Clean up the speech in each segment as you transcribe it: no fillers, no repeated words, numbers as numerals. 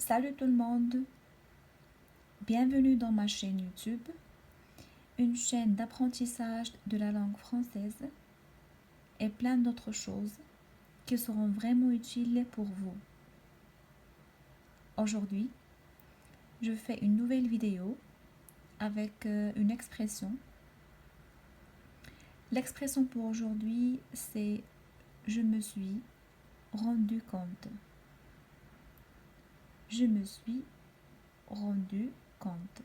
Salut tout le monde, bienvenue dans ma chaîne YouTube, une chaîne d'apprentissage de la langue française et plein d'autres choses qui seront vraiment utiles pour vous. Aujourd'hui, je fais une nouvelle vidéo avec une expression. L'expression pour aujourd'hui, c'est « je me suis rendu compte ». Je me suis rendu compte.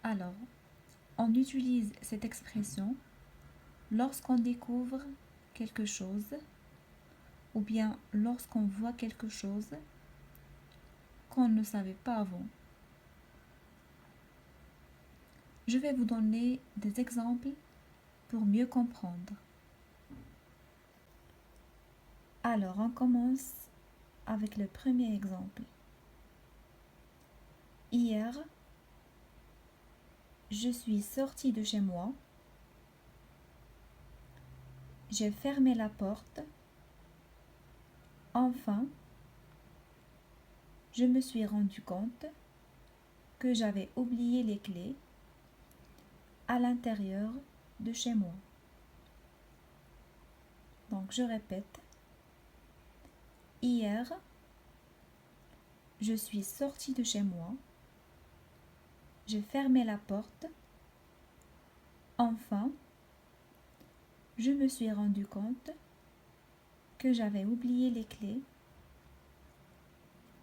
Alors, on utilise cette expression lorsqu'on découvre quelque chose ou bien lorsqu'on voit quelque chose qu'on ne savait pas avant. Je vais vous donner des exemples pour mieux comprendre. Alors, on commence avec le premier exemple. Hier, je suis sortie de chez moi. J'ai fermé la porte. Enfin, je me suis rendu compte que j'avais oublié les clés à l'intérieur de chez moi. Donc, je répète. Hier, je suis sortie de chez moi. J'ai fermé la porte. Enfin, je me suis rendu compte que j'avais oublié les clés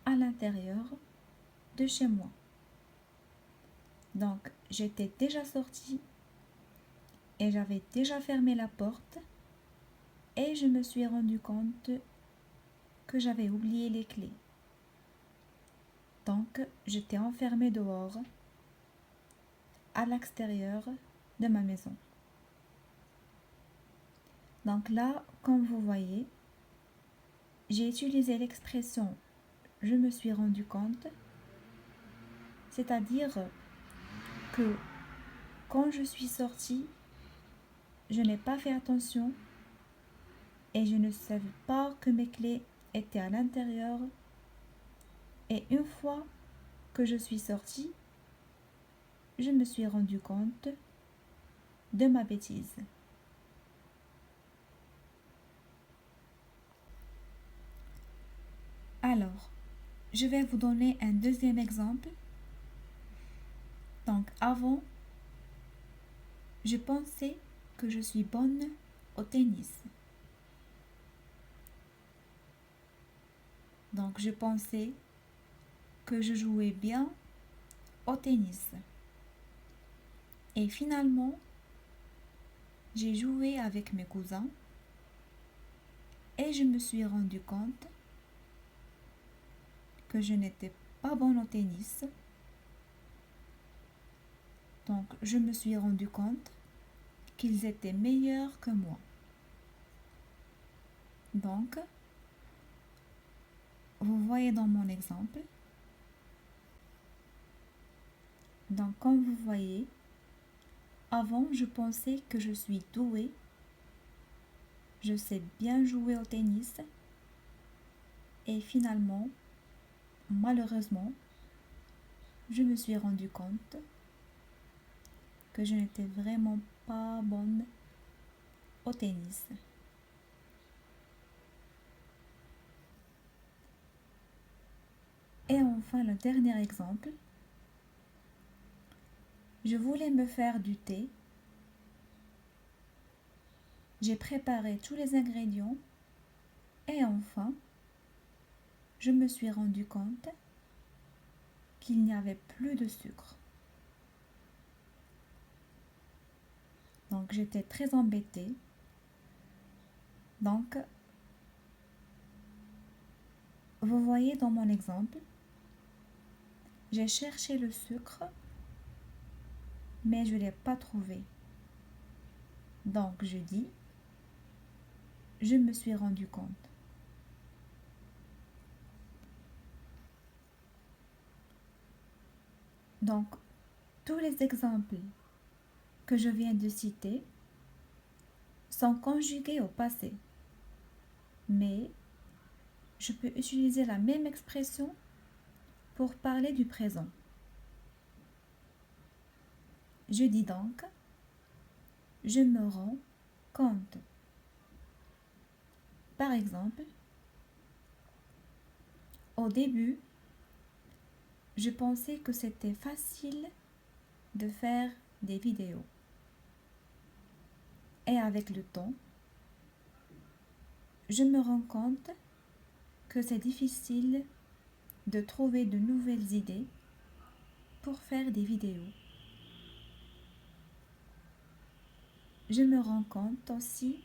à l'intérieur de chez moi. Donc, j'étais déjà sortie et j'avais déjà fermé la porte et je me suis rendu compte que j'avais oublié les clés. Donc, j'étais enfermée dehors, à l'extérieur de ma maison. Donc là, comme vous voyez, j'ai utilisé l'expression « je me suis rendu compte », c'est-à-dire que quand je suis sortie, je n'ai pas fait attention et je ne savais pas que mes clés étaient à l'intérieur. Et une fois que je suis sortie, je me suis rendu compte de ma bêtise. Alors, je vais vous donner un deuxième exemple. Donc, avant, je pensais que je suis bonne au tennis. Donc, je pensais que je jouais bien au tennis. Et finalement, j'ai joué avec mes cousins et je me suis rendu compte que je n'étais pas bonne au tennis. Donc, je me suis rendu compte qu'ils étaient meilleurs que moi. Donc, vous voyez dans mon exemple. Donc, comme vous voyez, avant, je pensais que je suis douée. Je sais bien jouer au tennis. Et finalement, malheureusement, je me suis rendu compte que je n'étais vraiment pas bonne au tennis. Et enfin, le dernier exemple. Je voulais me faire du thé. J'ai préparé tous les ingrédients. Et enfin, je me suis rendu compte qu'il n'y avait plus de sucre. Donc, j'étais très embêtée. Donc, vous voyez dans mon exemple, j'ai cherché le sucre, mais je ne l'ai pas trouvé. Donc, je dis, je me suis rendu compte. Donc, tous les exemples que je viens de citer sont conjugués au passé. Mais je peux utiliser la même expression pour parler du présent. Je dis donc, je me rends compte. Par exemple, au début, je pensais que c'était facile de faire des vidéos. Et avec le temps, je me rends compte que c'est difficile de trouver de nouvelles idées pour faire des vidéos. Je me rends compte aussi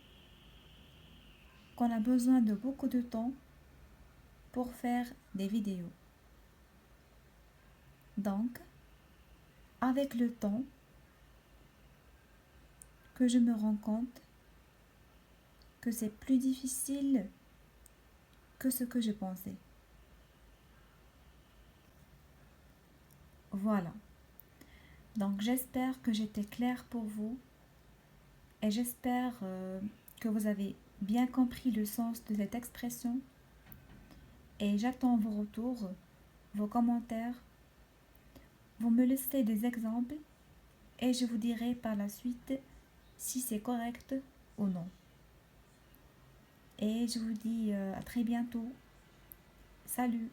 qu'on a besoin de beaucoup de temps pour faire des vidéos. Donc, avec le temps, que je me rends compte que c'est plus difficile que ce que je pensais. Voilà. Donc j'espère que j'étais claire pour vous et j'espère que vous avez bien compris le sens de cette expression et j'attends vos retours, vos commentaires. Vous me laissez des exemples et je vous dirai par la suite si c'est correct ou non. Et je vous dis à très bientôt. Salut!